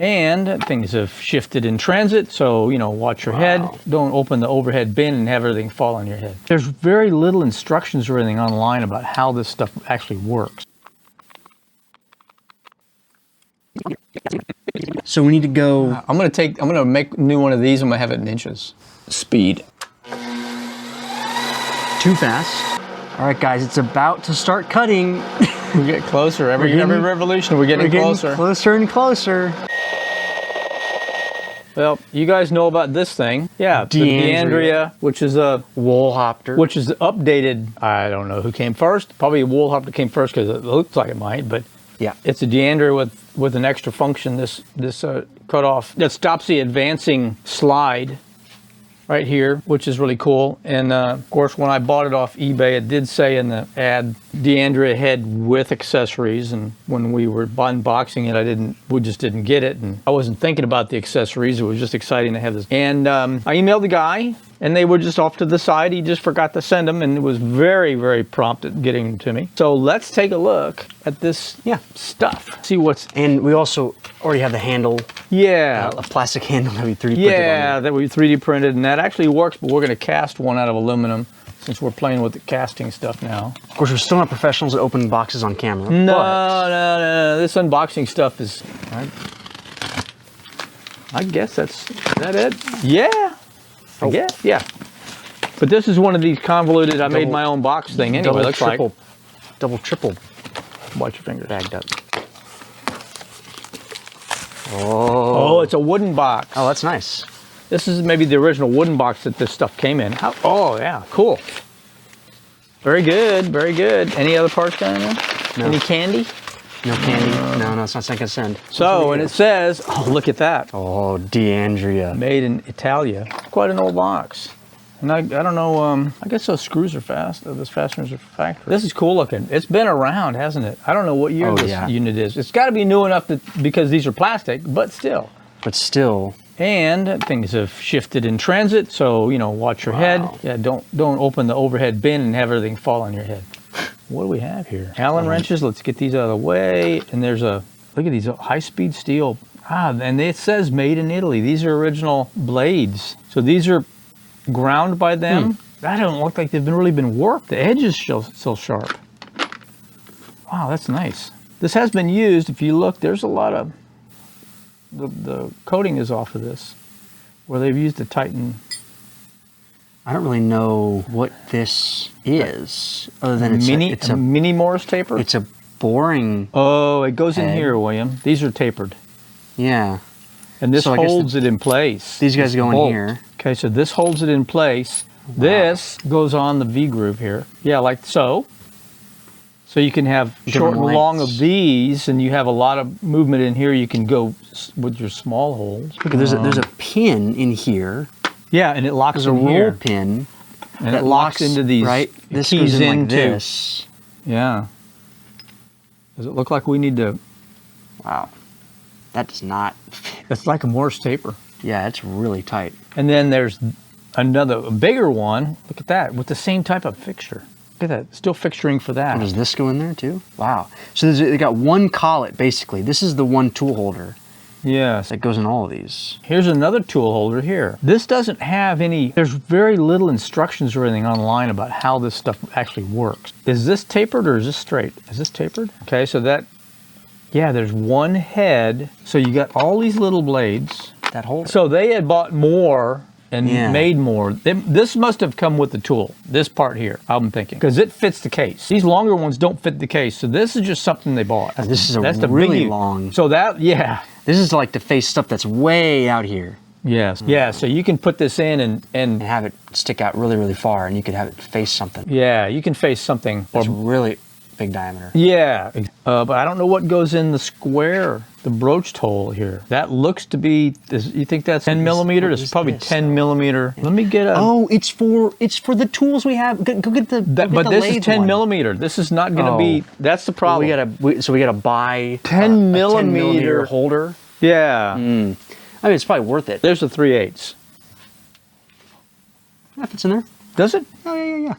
And things have shifted in transit, so, you know, watch your head. Don't open the overhead bin and have everything fall on your head. There's very little instructions or anything online about how this stuff actually works. So we need to go... I'm gonna make a new one of these. I'm gonna have it in inches. Speed. Too fast. All right, guys, it's about to start cutting. We get closer. Every revolution, we're getting closer. Closer and closer. Well, you guys know about this thing. Yeah, the Deandria, which is a Woolhopter. which is updated. I don't know who came first. Probably a Woolhopter came first because it looks like it might, but yeah, it's a Deandria with an extra function. This cutoff that stops the advancing slide right here, which is really cool. And of course, when I bought it off eBay, it did say in the ad, Deandria head with accessories. And when we were unboxing it, we just didn't get it. And I wasn't thinking about the accessories. It was just exciting to have this. And I emailed the guy, and they were just off to the side. He just forgot to send them, and it was very, very prompt at getting them to me. So let's take a look at this stuff. See what's... And we also already have the handle. Yeah. A plastic handle that we 3D printed. Yeah, that we 3D printed, and that actually works, but we're going to cast one out of aluminum since we're playing with the casting stuff now. Of course, we're still not professionals at opening boxes on camera. No. This unboxing stuff is... I guess is that it? Yeah. I guess, yeah. But this is one of these convoluted, I made my own box thing anyway, looks like. Double, triple. Watch your fingers. Bagged up. Oh, it's a wooden box. Oh, that's nice. This is maybe the original wooden box that this stuff came in. Oh, yeah, cool. Very good, very good. Any other parts down there? No. Any candy? No candy. No, it's not second send. So, and it says, oh, look at that. Oh, Deandria. Made in Italia. Quite an old box. And I don't know, I guess those screws are fast, those fasteners are factory. This is cool looking. It's been around, hasn't it? I don't know what year this unit is. It's got to be new enough because these are plastic, but still. And things have shifted in transit, so, you know, watch your head. Yeah, don't open the overhead bin and have everything fall on your head. What do we have here? Allen wrenches, let's get these out of the way. And there's look at these high-speed steel. And it says made in Italy. These are original blades. So these are ground by them. That don't look like they've really been worked. The edges still sharp. Wow, that's nice. This has been used. If you look, there's a lot of, the coating is off of this, where they've used to tighten. I don't really know what this is, other than it's a mini Morse taper. It's a boring. Oh, it goes in here, William. These are tapered. Yeah. And this holds it in place. These guys go in here. Okay, so this holds it in place. Wow. This goes on the V groove here. Yeah, like so. So you can have short and long of these, and you have a lot of movement in here. You can go with your small holes. Look, there's a pin in here. Yeah, and it locks in here. There's a roll pin. And it locks into these This keys goes in like into this. Yeah. Does it look like we need to... Wow. That does not fit. It's like a Morse taper. Yeah, it's really tight. And then there's a bigger one. Look at that, with the same type of fixture. Look at that, still fixturing for that. Oh, does this go in there too? Wow. So they got one collet, basically. This is the one tool holder. Yes. That goes in all of these. Here's another tool holder here. This doesn't have there's very little instructions or anything online about how this stuff actually works. Is this tapered or is this straight? Is this tapered? Okay, so there's one head. So you got all these little blades. That holder. So they had bought more and made more. This must have come with the tool, this part here, I'm thinking, because it fits the case. These longer ones don't fit the case, so this is just something they bought. This is really long. So this is like to face stuff that's way out here. Yes. Yeah, so you can put this in and have it stick out really, really far, and you could have it face something. Yeah, you can face something. That's really big diameter. Yeah, but I don't know what goes in the square, the broached hole here. That looks to be, you think that's 10 millimeter? It's probably 10 millimeter. Let me get a... Oh, it's for the tools we have. Go get the But this is 10 millimeter. This is not going to be, that's the problem. So we gotta buy 10 millimeter holder. Yeah. I mean, it's probably worth it. There's a 3/8. Yeah, if it's in there. Does it? Oh, yeah.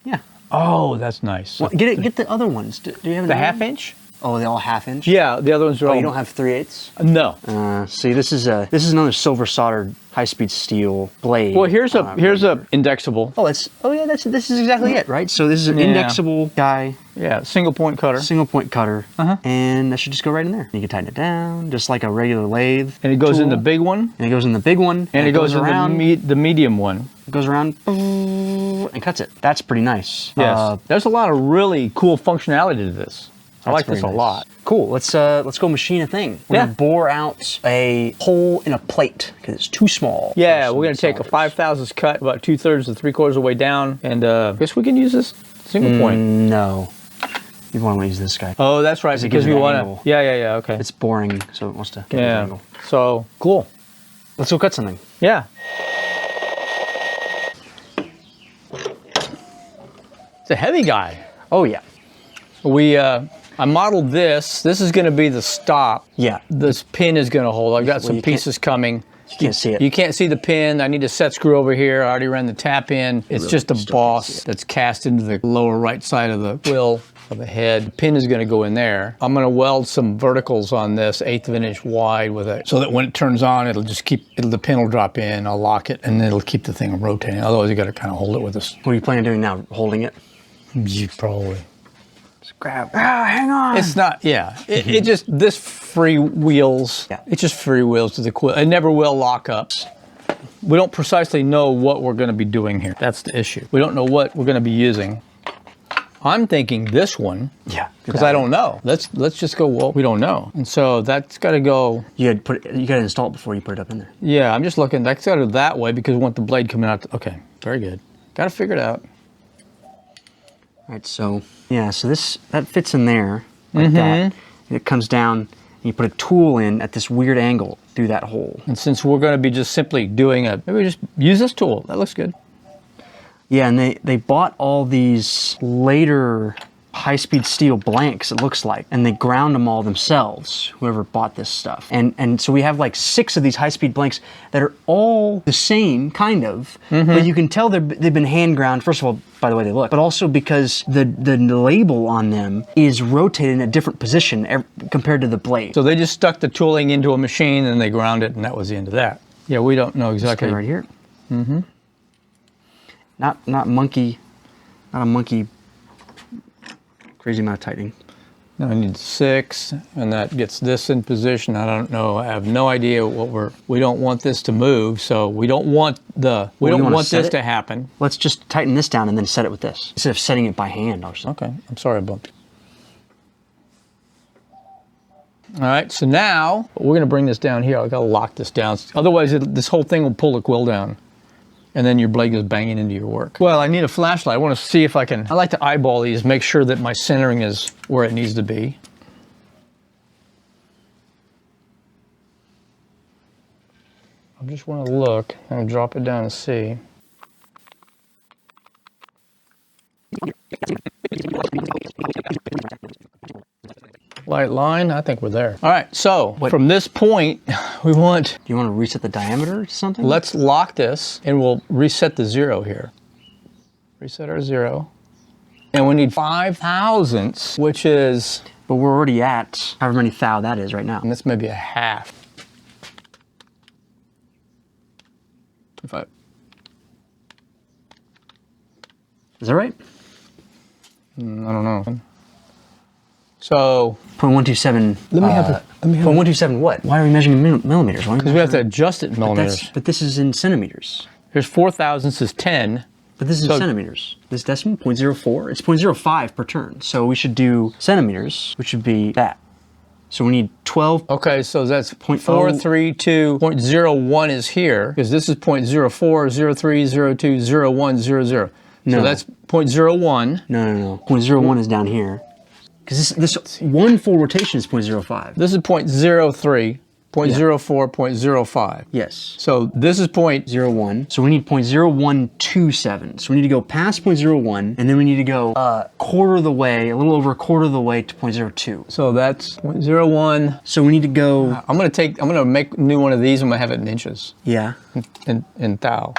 Yeah. Oh, that's nice. Well, get the other ones. Do you have the 1/2 inch? Oh, they all half-inch? Yeah, the other ones are all... you don't have 3/8? No. See, this is another silver soldered high-speed steel blade. Well, here's a indexable. Oh yeah, this is exactly it, right? So this is an indexable guy. Yeah, single point cutter. Single point cutter. And that should just go right in there. You can tighten it down, just like a regular lathe. And it goes in the big one. And it goes in the big one. And it goes around the medium one. It goes around and cuts it. That's pretty nice. Yes. There's a lot of really cool functionality to this. I like this a lot. Cool. Let's go machine a thing. We're gonna bore out a hole in a plate because it's too small. Yeah, we're gonna take a 5/1000 cut, about 2/3 to 3/4 of the way down, and I guess we can use this single point. No, you want to use this guy. Oh, that's right. Because we want to. Yeah. Okay. It's boring, so it wants to get an angle. So cool. Let's go cut something. Yeah. It's a heavy guy. Oh yeah. I modeled this. This is going to be the stop. Yeah. This pin is going to hold. I've got some pieces coming. You can't see it. You can't see the pin. I need a set screw over here. I already ran the tap in. It's really just a boss that's cast into the lower right side of the wheel of the head. The pin is going to go in there. I'm going to weld some verticals on this, 1/8 of an inch wide with it, so that when it turns on, the pin will drop in. I'll lock it, and it'll keep the thing rotating. Otherwise, you got to kind of hold it with this. What are you planning on doing now? Holding it? You probably. Grab. Hang on. It's not. Yeah. It just this freewheels. Yeah. It just freewheels to the quill. It never will lock up. We don't precisely know what we're going to be doing here. That's the issue. We don't know what we're going to be using. I'm thinking this one. Yeah. Because I don't know. Let's just go. Well, we don't know, and so that's got to go. You got to install it before you put it up in there. Yeah. I'm just looking. That's got to go that way because we want the blade coming out. Okay. Very good. Got to figure it out. All right, so that fits in there like that. And it comes down, and you put a tool in at this weird angle through that hole. And since we're going to be just simply doing maybe we just use this tool. That looks good. Yeah, and they bought all these later high-speed steel blanks, it looks like, and they ground them all themselves, whoever bought this stuff. And so we have like 6 of these high-speed blanks that are all the same, kind of, but you can tell they've been hand ground, first of all, by the way they look, but also because the label on them is rotated in a different position compared to the blade. So they just stuck the tooling into a machine and they ground it, and that was the end of that. Yeah, we don't know exactly. Right here. Not a monkey crazy amount of tightening. Now I need 6, and that gets this in position. I don't know. I have no idea what we don't want this to move, so we don't want this to happen. Let's just tighten this down and then set it with this instead of setting it by hand or something. Okay, I'm sorry I bumped you. All right, so now we're going to bring this down here. I got to lock this down. Otherwise, this whole thing will pull the quill down. And then your blade goes banging into your work. Well, I need a flashlight. I want to see if I like to eyeball these, make sure that my centering is where it needs to be. I just want to look and drop it down and see. Light line, I think we're there. All right, so from this point, we want... Do you want to reset the diameter or something? Let's lock this, and we'll reset the 0 here. Reset our 0. And we need 5/1000ths, which is... But we're already at however many thou that is right now. And this may be a half. Is that right? I don't know. So 0.127. Let me have 0.127 what? Why are we measuring in millimeters? Because we have to adjust it in millimeters. But this is in centimeters. Here's 4/1000 is 10. But this is in centimeters. This decimal, 0.04. It's 0.05 per turn. So we should do centimeters, which would be that. So we need 12. Okay, so that's 0.432. 0.01 is here, because this is 0.04, 03, 02, 01, 00. No. So that's 0.01. No. 0.01 is down here. Because this one full rotation is 0.05. This is 0.03, 0.04, 0.05. Yes. So this is 0.01. So we need 0.0127. So we need to go past 0.01, and then we need to go a little over a quarter of the way to 0.02. So that's 0.01. So we need to go... I'm gonna make a new one of these. I'm gonna have it in inches. Yeah. In thou.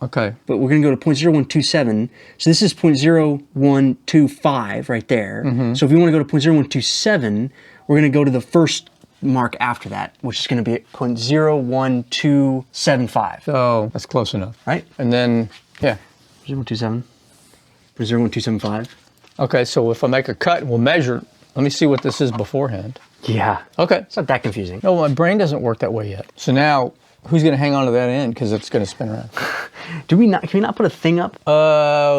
Okay. But we're going to go to 0.0127. So this is 0.0125 right there. So if we want to go to 0.0127, we're going to go to the first mark after that, which is going to be at 0.01275. So that's close enough. Right? And then, yeah. 0.027. 0.01275. Okay, so if I make a cut, we'll measure. Let me see what this is beforehand. Yeah. Okay. It's not that confusing. No, my brain doesn't work that way yet. So now, who's going to hang on to that end? Because it's going to spin around. Can we not put a thing up? We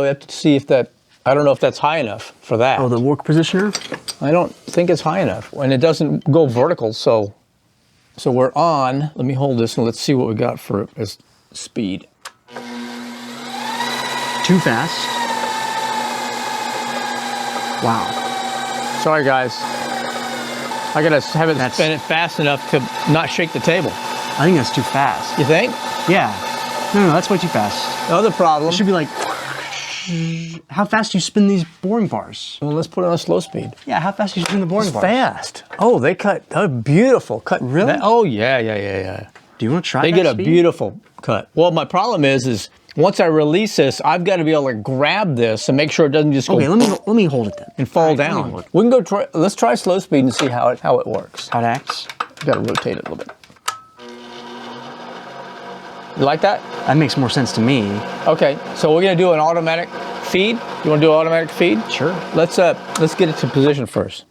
have to see if that, I don't know if that's high enough for that. Oh, the work positioner? I don't think it's high enough. And it doesn't go vertical, so we're on. Let me hold this and let's see what we got for as speed. Too fast. Wow. Sorry, guys. I gotta have it spin it fast enough to not shake the table. I think that's too fast. You think? Yeah. No, that's way too fast. The other problem. It should be like, how fast do you spin these boring bars? Well, let's put it on slow speed. Yeah, how fast do you spin the boring bars? Fast. Oh, they cut. Oh, beautiful cut. Really? Oh, yeah. Do you want to try They that get a speed? beautiful cut. Well, my problem is once I release this, I've got to be able to grab this and make sure it doesn't just go. Okay, let me hold it then. And fall All right, let me down. hold it. We can go try. Let's try slow speed and see how it works. How it acts? Got to rotate it a little bit. You like that? That makes more sense to me. Okay, so we're gonna do an automatic feed. You want to do an automatic feed? Sure. Let's get it to position first.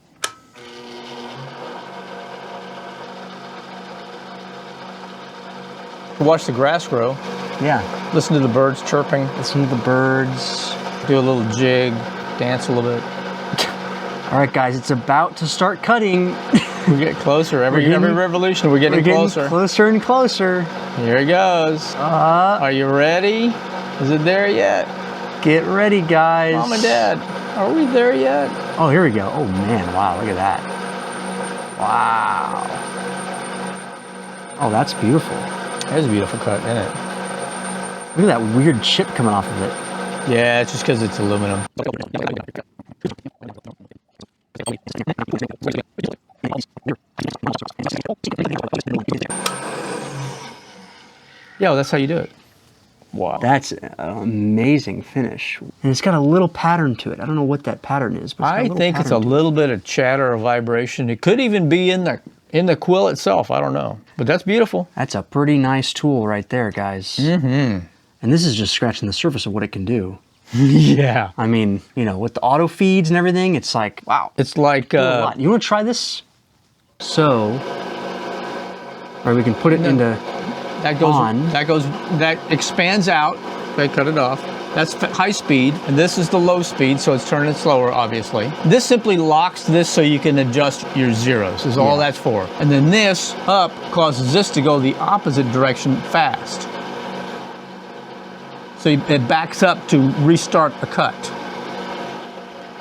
Watch the grass grow. Yeah. Listen to the birds chirping. Listen to the birds. Do a little jig. Dance a little bit. All right, guys, it's about to start cutting. We get closer. Every revolution, we're getting closer. Closer and closer. Here it goes. Are you ready? Is it there yet? Get ready, guys. Mom and Dad, are we there yet? Oh, here we go. Oh, man. Wow, look at that. Wow. Oh, that's beautiful. That is a beautiful cut, isn't it? Look at that weird chip coming off of it. Yeah, it's just because it's aluminum. Yeah, well, that's how you do it. Wow. That's an amazing finish. And it's got a little pattern to it. I don't know what that pattern is, but I think it's a little bit of chatter or vibration. It could even be in the quill itself. I don't know. But that's beautiful. That's a pretty nice tool right there, guys. Mm-hmm. And this is just scratching the surface of what it can do. Yeah. I mean, you know, with the auto feeds and everything, it's like, wow. It's like... You want to try this? So, or we can put it into that expands out. They cut it off. That's high speed, and this is the low speed, so it's turning it slower, obviously. This simply locks this so you can adjust your zeros, is all that's for. And then this up causes this to go the opposite direction fast. So it backs up to restart the cut.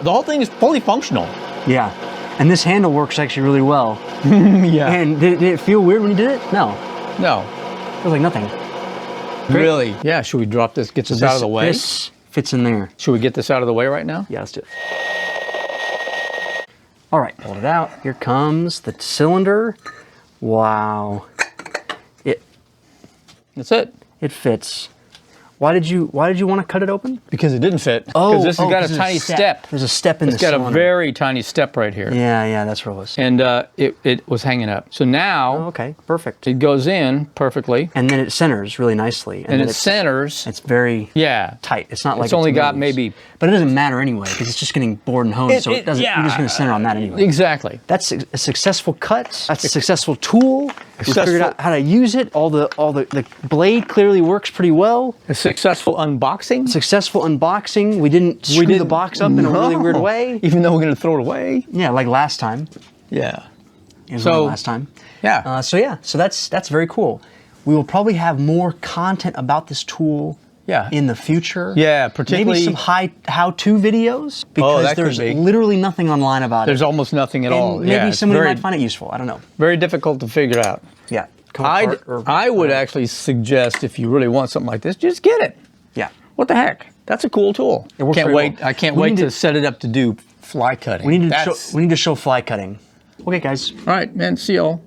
The whole thing is fully functional. Yeah. And this handle works actually really well. Yeah. And did it feel weird when you did it? No. No. It was like nothing. Great. Really? Yeah, should we drop this, get this out of the way? This fits in there. Should we get this out of the way right now? Yeah, let's do it. All right, pulled it out. Here comes the cylinder. Wow. That's it. It fits. Why did you want to cut it open? Because it didn't fit. Because this has got a tiny step. There's a step in the cylinder. It's got a very tiny step right here. Yeah, that's what it was. And it was hanging up. So now... Oh, okay, perfect. It goes in perfectly. And then it centers really nicely. And it centers. It's very tight. It's not like it's only got maybe... But it doesn't matter anyway, because it's just getting bored and honed, so it doesn't, you're just going to center on that anyway. Exactly. That's a successful cut. That's a successful tool. We figured out how to use it. All the blade clearly works pretty well. A successful unboxing. Successful unboxing. We didn't screw the box up in a really weird way. Even though we're going to throw it away. Yeah, like last time. Yeah. Last time. Yeah. So that's very cool. We will probably have more content about this tool. In the future. Yeah, particularly... Maybe some how-to videos, because there's literally nothing online about it. There's almost nothing at all. Maybe somebody might find it useful. I don't know. Very difficult to figure out. Yeah. I would actually suggest, if you really want something like this, just get it. Yeah. What the heck? That's a cool tool. It works very well. I can't wait to set it up to do fly cutting. We need to show fly cutting. Okay, guys. All right, man. See y'all.